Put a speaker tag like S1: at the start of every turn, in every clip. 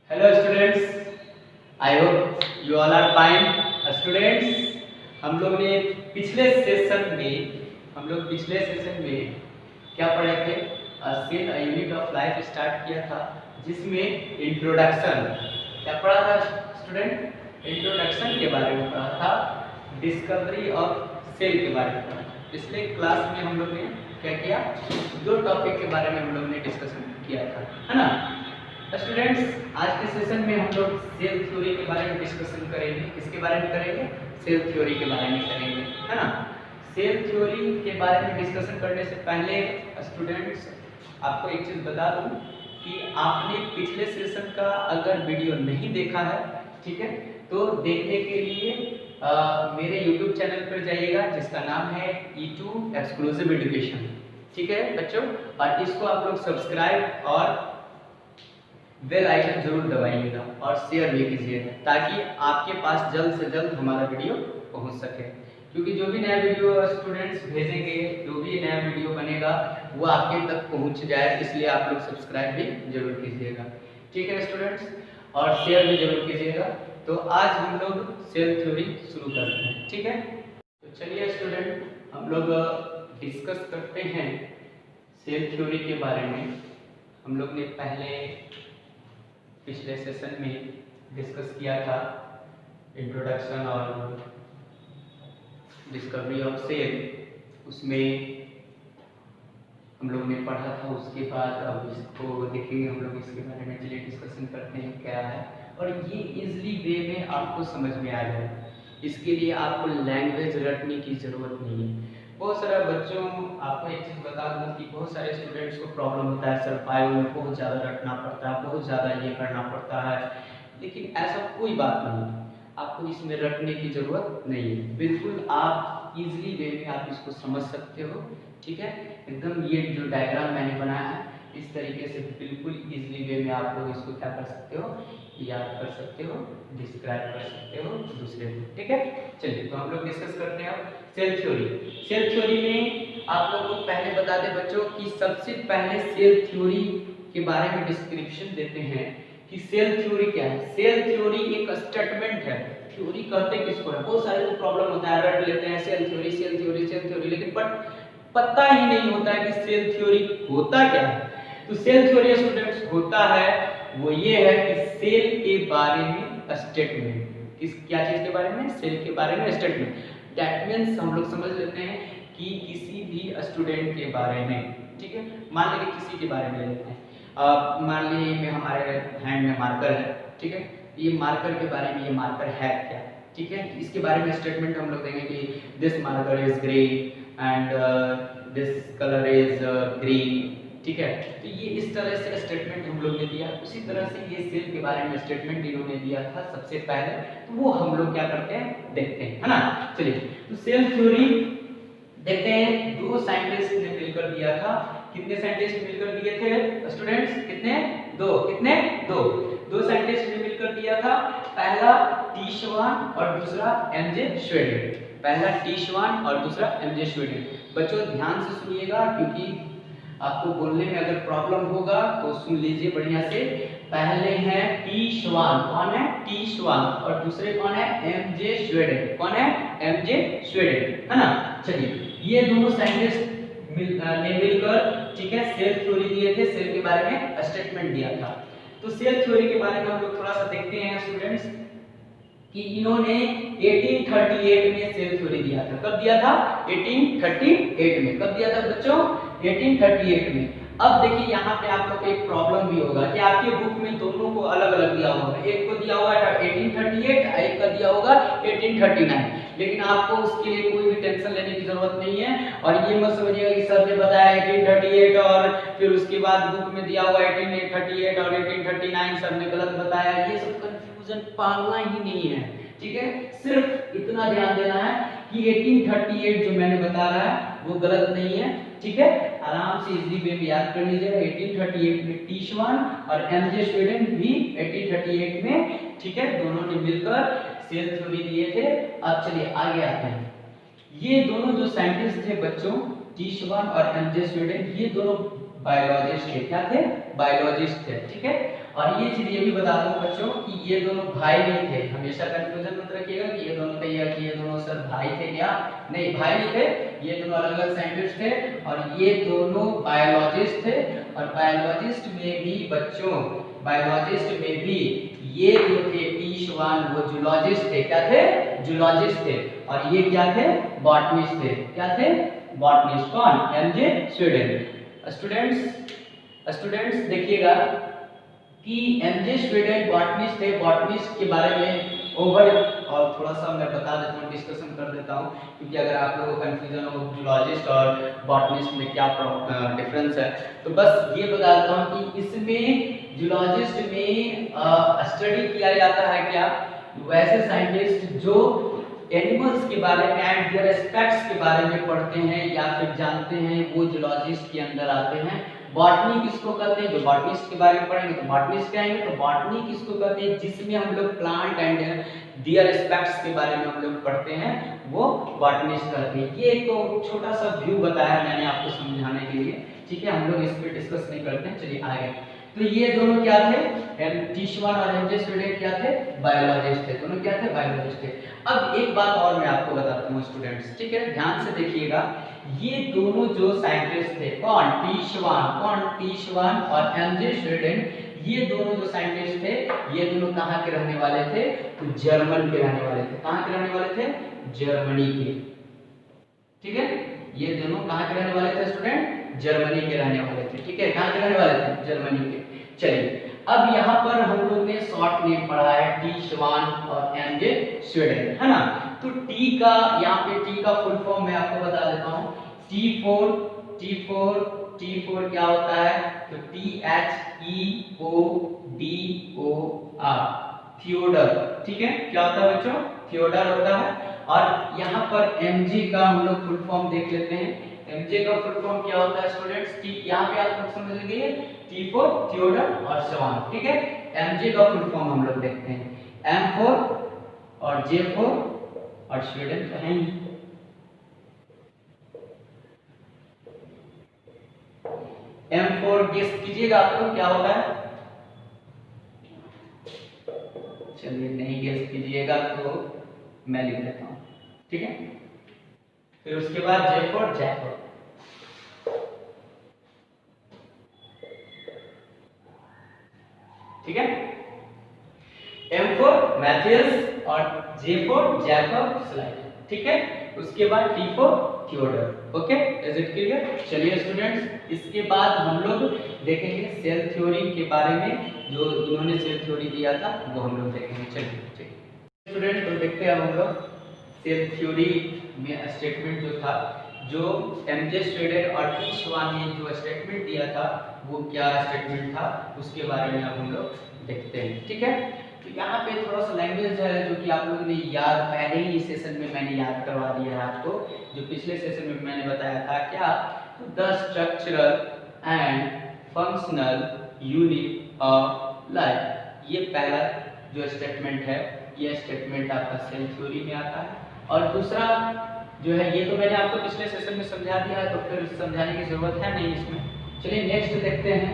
S1: Hello students, I hope you all are fine. Students, हम लोग ने पिछले सेशन में क्या पढ़े थे? Cell a unit of life start किया था, जिसमें इंट्रोडक्शन क्या पढ़ा था स्टूडेंट? इंट्रोडक्शन के बारे में पढ़ा था, डिस्कवरी ऑफ सेल के बारे में पढ़ा था। पिछले क्लास में हम लोग ने क्या किया? दो टॉपिक के बारे में हम लोग ने डिस्कशन किया था, है ना स्टूडेंट्स? आज के सेशन में हम लोग सेल थ्योरी के बारे में डिस्कशन करेंगे। किसके बारे में करेंगे? सेल थ्योरी के बारे में करेंगे, है ना। सेल थ्योरी के बारे में डिस्कशन करने से पहले स्टूडेंट्स, आपको एक चीज़ बता दूं कि आपने पिछले सेशन का अगर वीडियो नहीं देखा है, ठीक है, तो देखने के लिए मेरे YouTube चैनल पर जाइएगा, जिसका नाम है E2 एक्सक्लूसिव एजुकेशन, ठीक है बच्चों। और इसको आप लोग सब्सक्राइब और बेल आइकन जरूर दबाइएगा और शेयर भी कीजिएगा, ताकि आपके पास जल्द से जल्द हमारा वीडियो पहुंच सके। क्योंकि जो भी नया वीडियो स्टूडेंट्स भेजेंगे, जो भी नया वीडियो बनेगा, वो आपके तक पहुंच जाए, इसलिए आप लोग सब्सक्राइब भी जरूर कीजिएगा, ठीक है स्टूडेंट्स, और शेयर भी जरूर कीजिएगा। तो आज हम लोग सेल थ्योरी शुरू करते हैं, ठीक है। तो चलिए स्टूडेंट, हम लोग डिस्कस करते हैं सेल थ्योरी के बारे में। हम लोग ने पिछले सेशन में डिस्कस किया था इंट्रोडक्शन और डिस्कवरी ऑफ सेल। उसमें हम लोग ने पढ़ा था, उसके बाद अब इसको देखेंगे हम लोग, इसके बारे में चलिए डिस्कशन करते हैं क्या है, और ये इजली वे में आपको समझ में आ जाए। इसके लिए आपको लैंग्वेज रटने की ज़रूरत नहीं है। बहुत सारे बच्चों, आपको एक चीज़ बता दूं कि बहुत सारे स्टूडेंट्स को प्रॉब्लम होता है, सर फाइल में बहुत ज़्यादा रटना पड़ता है, बहुत ज़्यादा ये करना पड़ता है, लेकिन ऐसा कोई बात नहीं है। आपको इसमें रटने की ज़रूरत नहीं है, बिल्कुल आप इजली वे में आप इसको समझ सकते हो, ठीक है। एकदम ये जो डायग्राम मैंने बनाया है, इस तरीके से बिल्कुल इजली वे में आप लोग इसको क्या कर सकते हो, याद कर सकते हो, डिस्क्राइब कर सकते हो दूसरे को, ठीक है। चलिए, तो हम लोग डिस्कस करते हैं अब सेल थ्योरी। सेल थ्योरी में आप लोगों को पहले बता दें बच्चों कि सबसे पहले सेल थ्योरी के बारे में डिस्क्रिप्शन देते हैं कि सेल थ्योरी क्या है। सेल थ्योरी एक स्टेटमेंट है। थ्योरी कहते किसको है? बहुत सारे को प्रॉब्लम होता है, रट लेते हैं cell theory cell theory cell theory, लेकिन पता ही नहीं होता है कि सेल थ्योरी होता क्या है। तो सेल थ्योरी स्टूडेंट्स होता है, वो ये है कि सेल के बारे में स्टेटमेंट। क्या चीज के बारे में? सेल के बारे में स्टेटमेंट। दैट मीन्स हम लोग समझ लेते हैं कि किसी भी स्टूडेंट के बारे में, ठीक है, मान लीजिए किसी के बारे में ले लेते हैं। मान लीजिए हमारे हैंड में मार्कर है, ठीक है, ये मार्कर के बारे में, ये मार्कर है क्या, ठीक है, इसके बारे में स्टेटमेंट हम लोग देंगे कि this marker is green and this colour is green, ठीक है। तो ये इस तरह से स्टेटमेंट हम लोग ने दिया। उसी तरह से ये सेल के बारे में स्टेटमेंट इन्होंने दिया था सबसे पहले, तो वो हम लोग क्या करते हैं, देखते हैं, है ना। चलिए, तो सेल थ्योरी देखते हैं। दो साइंटिस्ट ने मिलकर दिया था। कितने साइंटिस्ट मिलकर दिए थे स्टूडेंट्स? कितने? दो साइंटिस्ट ने मिलकर दिया था। पहला टी श्वान और दूसरा एमजे श्वेडेन। पहला टी श्वान और दूसरा एमजे श्वेडेन। बच्चों ध्यान से सुनिएगा, क्योंकि आपको बोलने में अगर प्रॉब्लम होगा तो सुन लीजिए बढ़िया से। पहले हैं टी श्वान, कौन है? टी श्वान। और दूसरे कौन है? एमजे श्वेडेन। कौन है? एमजे श्वेडेन, है ना। चलिए, ये दोनों साइंटिस्ट ने मिलकर, ठीक है, सेल थ्योरी दिए थे, सेल के बारे में स्टेटमेंट दिया था। तो सेल थ्योरी के बारे में हम लोग थोड़ा सा देखते हैं स्टूडेंट्स कि इन्होंने 1838 में सेल थ्योरी दिया था। कब दिया था? 1838 में। कब दिया था बच्चों? 1838 में। अब देखिए यहाँ पे आप लोग को एक प्रॉब्लम भी होगा कि आपके बुक में दोनों को अलग अलग दिया होगा। एक को दिया हुआ है 1838, एक का दिया होगा 1839, लेकिन आपको उसके लिए कोई भी टेंशन लेने की जरूरत नहीं है। और ये मत समझिएगा कि सर ने बताया 1838 और फिर उसके बाद बुक में दिया हुआ 1838 और 1839 सर ने गलत बताया। ये सब कंफ्यूजन पालना ही नहीं है, ठीक है। सिर्फ इतना ध्यान देना है कि 1838 जो मैंने बता रहा है वो गलत नहीं है, ठीक है। आराम से इजली वे में याद कर लीजिएगा। 1838 में टी श्वान और एमजे श्वेडेन भी 1838 में, ठीक है, दोनों ने मिलकर सेल थ्योरी दिए थे। अब चलिए आगे आते हैं। ये दोनों जो साइंटिस्ट थे बच्चों, टी श्वान और एमजे श्वेडेन, ये दोनों बायोलॉजिस्ट थे। क्या थे? बायोलॉजिस्ट थे, ठीक है। और ये चीज ये भी बता दूं बच्चों कि ये दोनों भाई नहीं थे, हमेशा कंफ्यूजन मत रखिएगा कि ये दोनों कहिएगा कि ये दोनों सर भाई थे क्या, नहीं भाई नहीं थे, ये दोनों अलग अलग साइंटिस्ट थे और ये दोनों बायोलॉजिस्ट थे। और बायोलॉजिस्ट में भी बच्चों, बायोलॉजिस्ट में भी ये जो थे टी श्वान वो जूलॉजिस्ट थे, क्या थे, जूलॉजिस्ट थे, और ये क्या थे, बॉटनिस्ट थे, क्या थे, बॉटनिस्ट। कौन, एमजे स्वीडन। स्टूडेंट्स देखिएगा कि एमजे स्वीडन बॉटनिस्ट थे, बॉटनिस्ट के बारे में ओवर और थोड़ा सा मैं बता देता हूँ, डिस्कशन कर देता हूँ, क्योंकि अगर आप लोगों को कंफ्यूजन हो जूलॉजिस्ट और बॉटनिस्ट में क्या डिफरेंस है, तो बस ये बता देता हूँ कि इसमें जूलॉजिस्ट में स्टडी किया जाता है क्या, वैसे साइंटिस्ट जो एनिमल्स के बारे में एंड देयर एस्पेक्ट्स के बारे में पढ़ते हैं या फिर जानते हैं, वो जूलॉजिस्ट के अंदर आते हैं। बॉटनी किसको कहते हैं, जो बॉटनिस्ट के बारे में पढ़ेंगे तो बॉटनिस्ट कहेंगे, तो बॉटनी किसको कहते हैं, जिसमें हम लोग प्लांट एंड देयर एस्पेक्ट्स के बारे में हम लोग पढ़ते हैं, वो बॉटनिस्ट कहते हैं। ये एक तो छोटा सा व्यू बताया मैंने आपको समझाने के लिए, ठीक है, हम लोग इस पे डिस्कस नहीं करते हैं, चलिए आगे। तो ये दोनों क्या थे, टी श्वान और एमजे स्वीडन क्या थे, बायोलॉजिस्ट थे, दोनों क्या थे, बायोलॉजिस्ट थे। अब एक बात और मैं आपको बताता हूँ स्टूडेंट्स, ठीक है, ध्यान से देखिएगा, ये दोनों जो साइंटिस्ट थे, कौन, टी श्वान और एमजे स्वीडन, ये दोनों जो साइंटिस्ट थे, ये दोनों कहाँ के रहने वाले थे, तो जर्मन के रहने वाले थे। कहाँ के रहने वाले थे, जर्मनी के, ठीक है, ये दोनों कहाँ के रहने वाले थे स्टूडेंट, जर्मनी के रहने वाले थे, ठीक है, कहाँ के रहने वाले थे, जर्मनी के। चलिए अब यहाँ पर हम लोग ने शॉर्ट नेम पढ़ा है टी श्वान और एमजे स्वीडन, है ना। तो टी का, यहाँ पे टी का फुल फॉर्म मैं आपको बता देता हूँ, टी फोर क्या होता है, तो THEODOR, थियोडर, ठीक है, क्या होता है बच्चों, थियोडर होता है। और यहाँ पर mg का हम लोग फुल फॉर्म देख लेते हैं, mj का फुल फॉर्म क्या होता है स्टूडेंट्स, यहाँ पे आप लोग समझ लीजिए, T4 थियोडर और श्वान, ठीक है। mj का फुल फॉर्म हम लोग देखते हैं, M4 और J4 और स्वीडन तो है ही, M4 गेस कीजिएगा आप लोग क्या होगा, चलिए नहीं गेस कीजिएगा तो मैं लिख देता हूँ, ठीक है। फिर उसके बाद J4 जैकब, ठीक है, M4 मैथियस और J4 जैकब स्लाइड, ठीक है। उसके बाद T4 Theodor, okay, is it clear. चलिए स्टूडेंट्स, इसके बाद हम लोग देखेंगे सेल थ्योरी के बारे में, जो इन्होंने सेल थ्योरी दिया था वो हम लोग देखेंगे। चलिए स्टूडेंट, तो देखते हैं हम लोग सेल थ्योरी में स्टेटमेंट जो था, जो एमजे स्वीडन और टी श्वान ने जो स्टेटमेंट दिया था वो क्या स्टेटमेंट था, उसके बारे में अब हम लोग देखते हैं, ठीक है। तो यहाँ पे थोड़ा सा लैंग्वेज है जो कि आप लोगों ने याद, पहले ही सेशन में मैंने याद करवा दिया है आपको, जो पिछले सेशन में मैंने बताया था क्या, तो the structural and functional unit of life, ये पहला जो स्टेटमेंट है, ये स्टेटमेंट आपका सेल थ्योरी में आता है। और दूसरा जो है, ये तो मैंने आपको पिछले सेशन में समझा दिया है, तो फिर समझाने की जरूरत है नहीं इसमें। चलिए नेक्स्ट देखते हैं,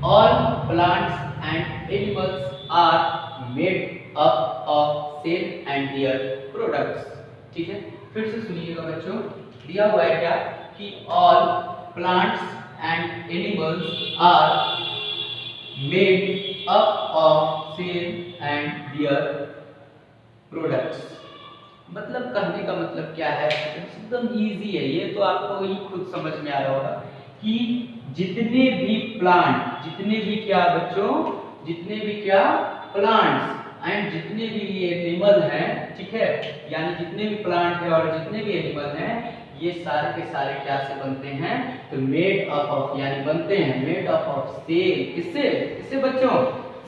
S1: all plants and animals are made up of cell and their products, ठीक है। फिर से सुनिएगा बच्चों, दिया हुआ है क्या कि all plants and animals are made up of cell and their products. मतलब कहने का मतलब क्या है, एकदम इजी है ये, तो आपको ही खुद समझ में आ रहा होगा कि जितने भी प्लांट, जितने भी क्या बच्चों, जितने भी क्या प्लांट्स एंड जितने भी ये एनिमल हैं, ठीक है, यानी जितने भी प्लांट है और जितने भी एनिमल हैं, ये सारे के सारे क्या से बनते हैं, तो मेड अप ऑफ, यानी बनते हैं मेड अप ऑफ सेल, किससे, किससे बच्चों,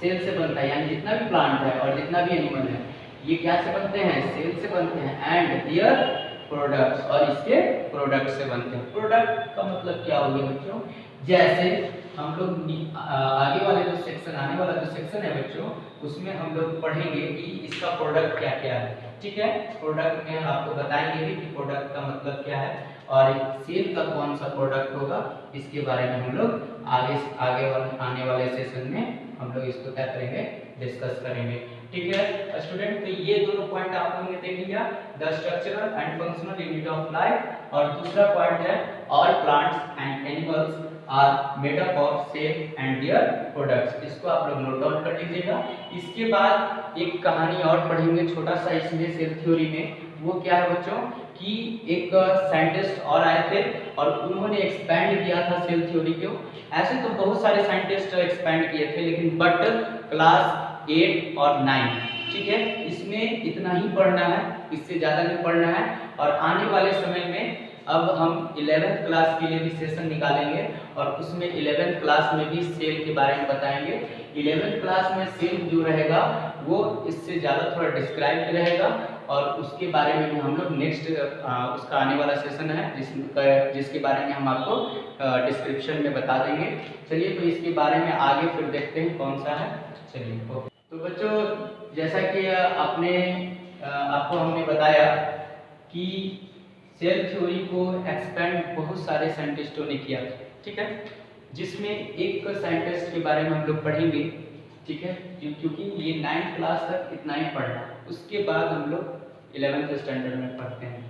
S1: सेल से बनता है, यानी जितना भी प्लांट है और जितना भी एनिमल है ये क्या से बनते हैं, सेल से बनते हैं, एंड देयर प्रोडक्ट्स, और इसके प्रोडक्ट से बनते हैं। प्रोडक्ट का मतलब क्या हो गया बच्चों, जैसे हम लोग आगे वाले जो सेक्शन, आने वाला जो सेक्शन है बच्चों, उसमें हम लोग पढ़ेंगे कि इसका प्रोडक्ट क्या क्या है, ठीक है। प्रोडक्ट में आपको बताएंगे भी कि प्रोडक्ट का मतलब क्या है, और सेल का कौन सा प्रोडक्ट होगा, इसके बारे में हम लोग आगे वाले आने वाले सेशन में हम लोग इसको क्या करेंगे, डिस्कस करेंगे। ठीक है स्टूडेंट, तो ये दोनों पॉइंट आप लोगों ने देख लिया, the structural and functional unit of life, और दूसरा पॉइंट है all plants and animals are made up of cell and their products. इसको आप लोग नोट डाउन कर लीजिएगा। इसके बाद एक कहानी और पढ़ेंगे छोटा सा इसमें सेल थ्योरी में। वो क्या है बच्चों कि एक साइंटिस्ट और आए थे और उन्होंने एक्सपैंड किया था सेल थ्योरी को। ऐसे तो बहुत सारे साइंटिस्ट एक्सपैंड किए थे, लेकिन बट क्लास 8 और 9, ठीक है, इसमें इतना ही पढ़ना है, इससे ज़्यादा नहीं पढ़ना है। और आने वाले समय में अब हम 11th क्लास के लिए भी सेशन निकालेंगे और उसमें 11th क्लास में भी सेल के बारे में बताएंगे। 11th क्लास में सेल जो रहेगा वो इससे ज़्यादा थोड़ा डिस्क्राइब रहेगा और उसके बारे में भी हम लोग नेक्स्ट उसका आने वाला सेशन है जिसके बारे में हम आपको डिस्क्रिप्शन में बता देंगे। चलिए तो इसके बारे में आगे फिर देखते हैं कौन सा है। चलिए ओके। तो बच्चों जैसा कि आपको हमने बताया कि सेल थ्योरी को एक्सपेंड बहुत सारे साइंटिस्टों ने किया, ठीक है, जिसमें एक साइंटिस्ट के बारे में हम लोग पढ़ेंगे, ठीक है, क्योंकि ये 9th क्लास तक इतना ही पढ़ना, उसके बाद हम लोग 11th स्टैंडर्ड में पढ़ते हैं,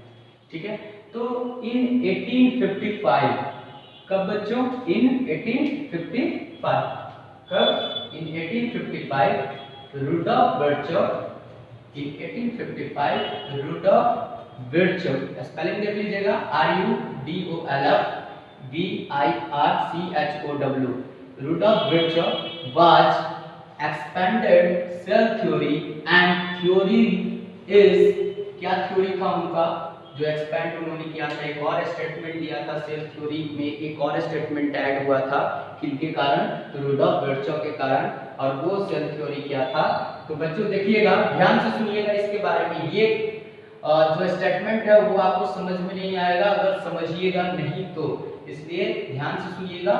S1: ठीक है। तो इन 1855, कब बच्चों, इन 1855, कब, in 1855 Rudolf Birchow, in 1855 Rudolf Birchow, spelling देख लीजिएगा, RUDOLF BIRCHOW, Rudolf Birchow was expanded cell theory and theory is, क्या थ्योरी था उनका जो एक्सपेंड उन्होंने किया था, एक और स्टेटमेंट दिया था सेल थ्योरी में, एक और स्टेटमेंट ऐड हुआ था किनके कारण, तो रुडॉल्फ बर्चॉफ के कारण, और वो सेल थ्योरी क्या था। तो बच्चों देखिएगा, ध्यान से सुनिएगा इसके बारे में। ये जो स्टेटमेंट है वो आपको समझ में नहीं आएगा अगर समझिएगा नहीं तो, इसलिए ध्यान से सुनिएगा,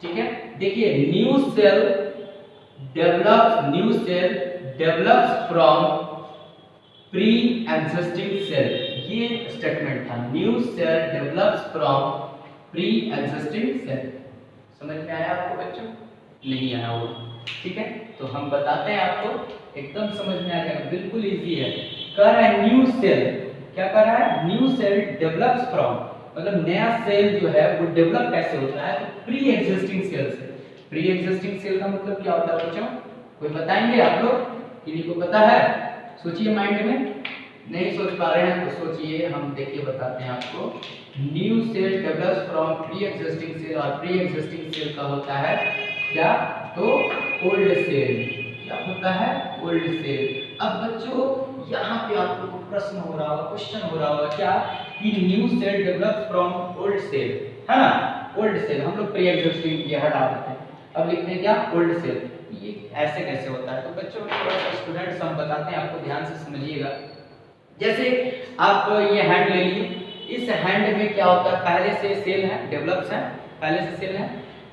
S1: ठीक है। देखिए, new cell develops from pre existing cell, ये स्टेटमेंट था, new cell develops from pre existing cell. समझ में आया आपको बच्चों? नहीं आया वो, ठीक है, तो हम बताते हैं आपको, एकदम समझ में आ जाएगा, बिल्कुल इजी है। कह रहा है न्यू सेल, क्या कर रहा है, न्यू सेल डेवलप्स फ्रॉम, मतलब नया सेल जो है वो डेवलप कैसे होता है, प्री एग्जिस्टिंग सेल से। प्री एग्जिस्टिंग सेल का मतलब क्या होता है बच्चों, कोई बताएंगे आप लोग, किसी को पता है? सोचिए माइंड में, नहीं सोच पा रहे हैं तो सोचिए, हम देखिए बताते हैं आपको। New cell develops from pre existing cell, और प्री एग्जिस्टिंग सेल का होता है क्या, तो ओल्ड सेल। क्या होता है, ओल्ड सेल। अब बच्चों यहाँ पे आपको प्रश्न हो रहा होगा, क्वेश्चन हो रहा होगा क्या, कि new cell develops from old cell, है ना, ओल्ड सेल, हम लोग प्री एग्जिस्टिंग ये हटा देते हैं, अब लिखते हैं क्या, ओल्ड सेल। ये ऐसे कैसे होता है, तो बच्चों थोड़ा सा स्टूडेंट्स हम बताते हैं आपको, ध्यान से समझिएगा। जैसे आप ये हैंड ले लीजिए, इस हैंड में क्या होता है, पहले से सेल है, डेवलप्स है, पहले से सेल है,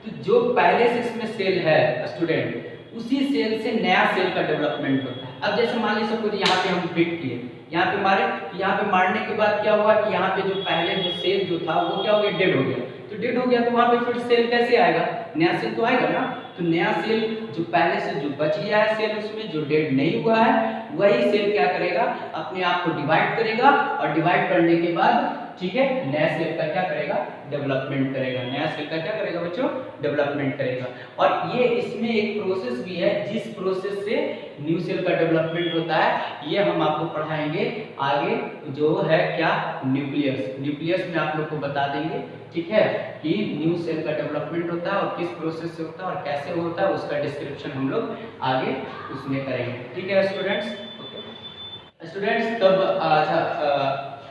S1: तो जो पहले से इसमें सेल है स्टूडेंट, उसी सेल से नया सेल का डेवलपमेंट होता है। अब जैसे मान लीजिए सपोज यहाँ पे हम फिट किए, यहाँ पे मारे, यहाँ पे मारने के बाद क्या हुआ कि यहाँ पे जो पहले जो सेल जो था वो क्या हो गया, डेड हो गया। तो डेड हो गया तो वहाँ पे फिर सेल कैसे आएगा, नया सेल तो आएगा ना। तो नया सेल जो पहले से जो बच गया है सेल, उसमें जो डेड नहीं हुआ है, वही सेल क्या करेगा, अपने आप को डिवाइड करेगा, और डिवाइड करने के बाद, ठीक है, नया सेल का क्या करेगा, डेवलपमेंट करेगा। नया सेल का क्या करेगा बच्चों, डेवलपमेंट करेगा। और ये इसमें एक प्रोसेस भी है, जिस प्रोसेस से न्यू सेल का डेवलपमेंट होता है, ये हम आपको पढ़ाएंगे आगे, जो है क्या, न्यूक्लियस। न्यूक्लियस में आप लोग को बता देंगे, ठीक है, कि न्यू सेल का डेवलपमेंट होता है और किस प्रोसेस से होता है और कैसे होता है, उसका डिस्क्रिप्शन हम लोग आगे उसमें करेंगे, ठीक है स्टूडेंट्स। ओके स्टूडेंट्स, तब आज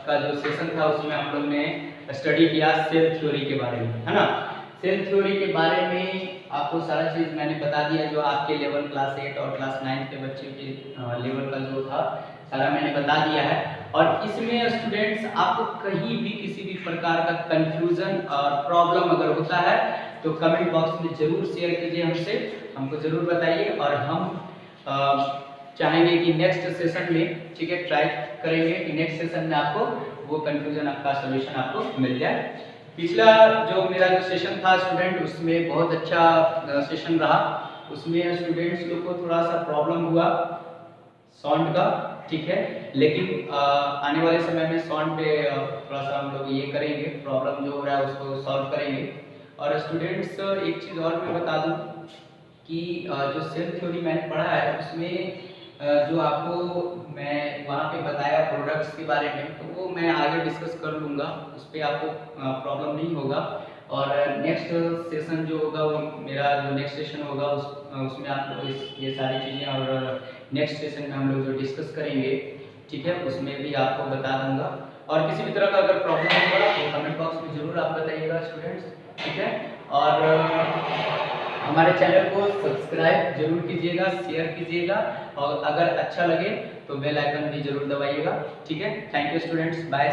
S1: का जो सेशन था उसमें हम लोग ने स्टडी किया सेल थ्योरी के बारे में, है ना। सेल थ्योरी के बारे में आपको सारा चीज़ मैंने बता दिया, जो आपके लेवल क्लास 8 और क्लास 9 के बच्चे के लेवल का जो था सारा मैंने बता दिया है। और इसमें स्टूडेंट्स आपको कहीं भी किसी भी प्रकार का कंफ्यूजन और प्रॉब्लम अगर होता है तो कमेंट बॉक्स में ज़रूर शेयर कीजिए हमसे, हमको ज़रूर बताइए, और हम चाहेंगे कि नेक्स्ट सेशन में, ठीक है, ट्राई करेंगे कि नेक्स्ट सेशन में आपको वो कंफ्यूजन आपका सॉल्यूशन आपको मिल जाए। पिछला जो मेरा जो सेशन था स्टूडेंट, उसमें बहुत अच्छा सेशन रहा, उसमें स्टूडेंट्स लोग को थोड़ा सा प्रॉब्लम हुआ साउंड का, ठीक है। लेकिन आने वाले समय में साउंड पे थोड़ा सा हम लोग ये करेंगे, प्रॉब्लम जो हो रहा है उसको सॉल्व करेंगे। और स्टूडेंट्स एक चीज़ और मैं बता दूं कि जो सेल थ्योरी मैंने पढ़ा है उसमें जो आपको मैं वहाँ पे बताया प्रोडक्ट्स के बारे में, तो वो मैं आगे डिस्कस कर लूँगा, उस पर आपको प्रॉब्लम नहीं होगा। और नेक्स्ट सेशन जो होगा वो मेरा जो नेक्स्ट सेशन होगा उसमें आप लोग ये सारी चीज़ें और नेक्स्ट सेशन में हम लोग जो डिस्कस करेंगे, ठीक है, उसमें भी आपको बता दूंगा। और किसी भी तरह का अगर प्रॉब्लम होगा तो कमेंट बॉक्स में ज़रूर आप बताइएगा स्टूडेंट्स, ठीक है। और हमारे चैनल को सब्सक्राइब जरूर कीजिएगा, शेयर कीजिएगा, और अगर अच्छा लगे तो बेल आइकन भी जरूर दबाइएगा, ठीक है। Thank you students, bye.